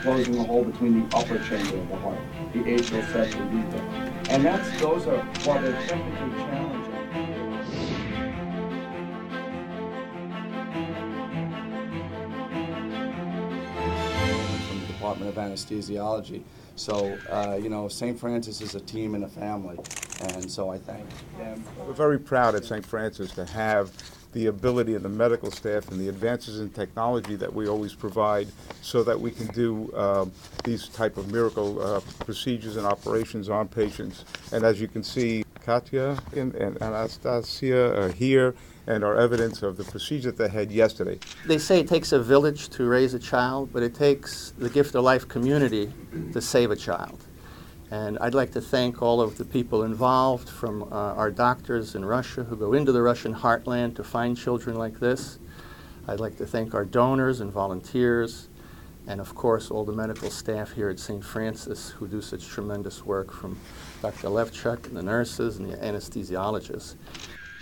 closing a hole between the upper chamber of the heart, the atrial septal defects. And those are, while they're technically challenging. From the Department of Anesthesiology. So, St. Francis is a team and a family, and so I thank them. We're very proud at St. Francis to have the ability of the medical staff and the advances in technology that we always provide so that we can do these type of miracle procedures and operations on patients. And as you can see, Katya and Anastasia are here and are evidence of the procedure that they had yesterday. They say it takes a village to raise a child, but it takes the Gift of Life community to save a child. And I'd like to thank all of the people involved, from our doctors in Russia who go into the Russian heartland to find children like this. I'd like to thank our donors and volunteers, and of course all the medical staff here at St. Francis who do such tremendous work, from Dr. Levchuk and the nurses and the anesthesiologists.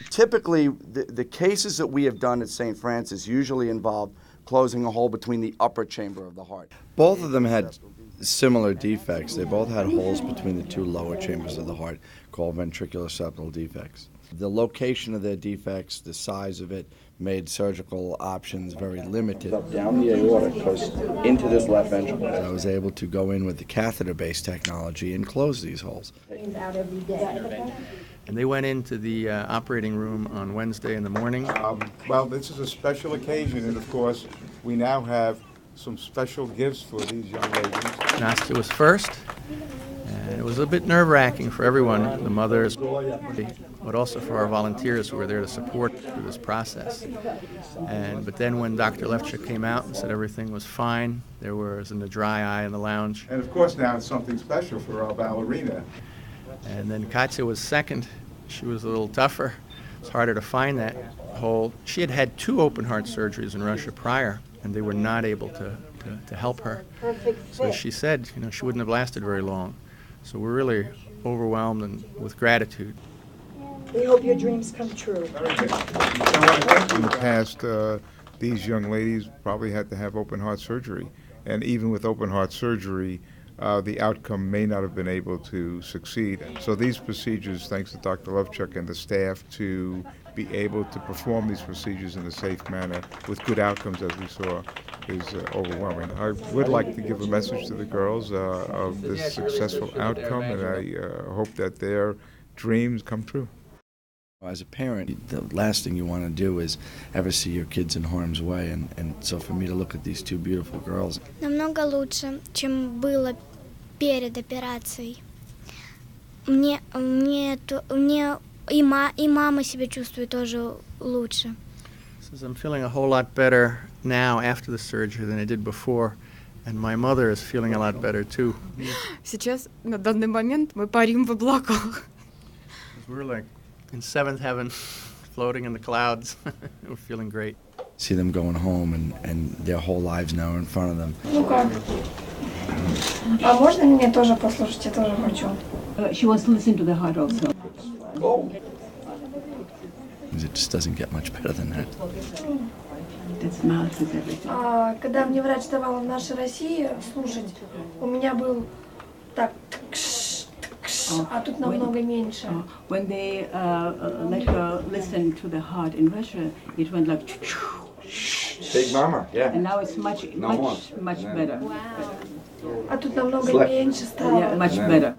Typically, the cases that we have done at St. Francis usually involve closing a hole between the upper chamber of the heart. Both of them had similar defects. They both had holes between the two lower chambers of the heart called ventricular septal defects. The location of their defects, the size of it, made surgical options very limited. Up down the aorta goes into this left ventricle. I was able to go in with the catheter-based technology and close these holes. And they went into the operating room on Wednesday in the morning. Well, this is a special occasion, and of course, we now have some special gifts for these young ladies. Nastya was first, and it was a bit nerve-wracking for everyone, the mothers, but also for our volunteers who were there to support through this process. But then when Dr. Levchuk came out and said everything was fine, there was a dry eye in the lounge. And of course now it's something special for our ballerina. And then Katya was second. She was a little tougher. It's harder to find that hole. She had had 2 open heart surgeries in Russia prior, and they were not able to help her. So she said, she wouldn't have lasted very long. So we're really overwhelmed and with gratitude. We hope your dreams come true. In the past, these young ladies probably had to have open heart surgery. And even with open heart surgery, the outcome may not have been able to succeed. So these procedures, thanks to Dr. Levchuk and the staff, to be able to perform these procedures in a safe manner with good outcomes, as we saw, is overwhelming. I would like to give a message to the girls of this successful outcome, and I hope that their dreams come true. As a parent, the last thing you want to do is ever see your kids in harm's way, and so for me to look at these 2 beautiful girls. Намного лучше, чем было перед операцией. Мне и мама себя чувствует тоже лучше. Says I'm feeling a whole lot better now after the surgery than I did before, and my mother is feeling a lot better too. Сейчас на данный момент мы парим в облаках. We're like in 7th heaven, floating in the clouds. We're feeling great. See them going home, and their whole lives now are in front of them. Ну как? А можно мне тоже послушать? Я тоже хочу. She wants to listen to the heart also. It just doesn't get much better than that. That smells with everything. Когда мне врач давал в нашей России слушать, у меня был так тк-ш, а тут намного меньше. When they let her listen to the heart in Russia, it went like Big mama, yeah. and now it's much better. А тут намного меньше стало. Yeah, much better.